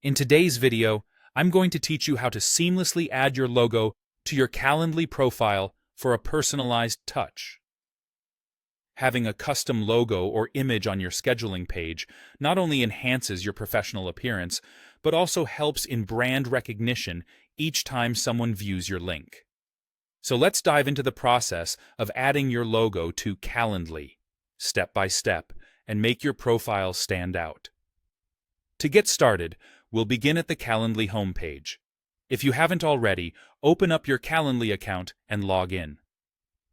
In today's video, I'm going to teach you how to seamlessly add your logo to your Calendly profile for a personalized touch. Having a custom logo or image on your scheduling page not only enhances your professional appearance, but also helps in brand recognition each time someone views your link. So let's dive into the process of adding your logo to Calendly, step by step, and make your profile stand out. To get started, we'll begin at the Calendly homepage. If you haven't already, open up your Calendly account and log in.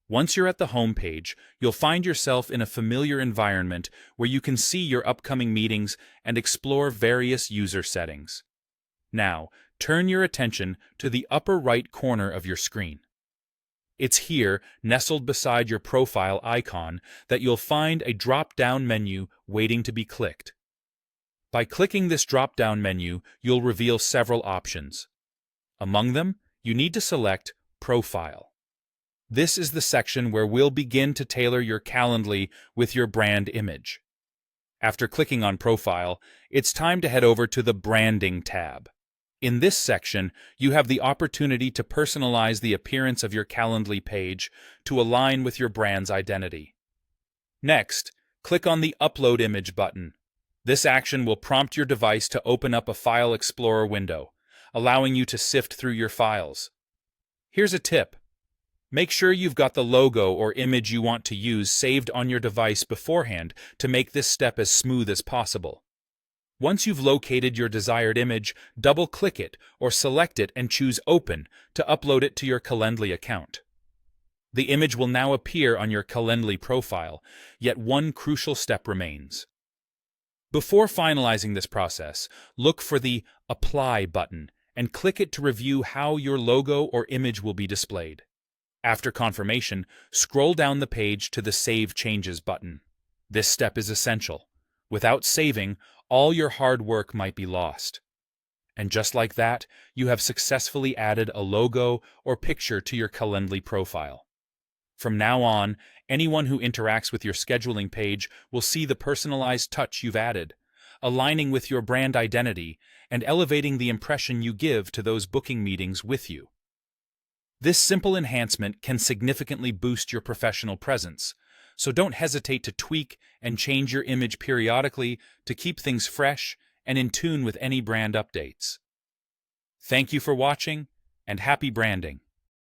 Once you're at the homepage, you'll find yourself in a familiar environment where you can see your upcoming meetings and explore various user settings. Now, turn your attention to the upper right corner of your screen. It's here, nestled beside your profile icon, that you'll find a drop-down menu waiting to be clicked. By clicking this drop-down menu, you'll reveal several options. Among them, you need to select Profile. This is the section where we'll begin to tailor your Calendly with your brand image. After clicking on Profile, it's time to head over to the Branding tab. In this section, you have the opportunity to personalize the appearance of your Calendly page to align with your brand's identity. Next, click on the Upload Image button. This action will prompt your device to open up a File Explorer window, allowing you to sift through your files. Here's a tip. Make sure you've got the logo or image you want to use saved on your device beforehand to make this step as smooth as possible. Once you've located your desired image, double-click it or select it and choose Open to upload it to your Calendly account. The image will now appear on your Calendly profile, yet one crucial step remains. Before finalizing this process, look for the Apply button and click it to review how your logo or image will be displayed. After confirmation, scroll down the page to the Save Changes button. This step is essential. Without saving, all your hard work might be lost. And just like that, you have successfully added a logo or picture to your Calendly profile. From now on, anyone who interacts with your scheduling page will see the personalized touch you've added, aligning with your brand identity and elevating the impression you give to those booking meetings with you. This simple enhancement can significantly boost your professional presence, so don't hesitate to tweak and change your image periodically to keep things fresh and in tune with any brand updates. Thank you for watching, and happy branding!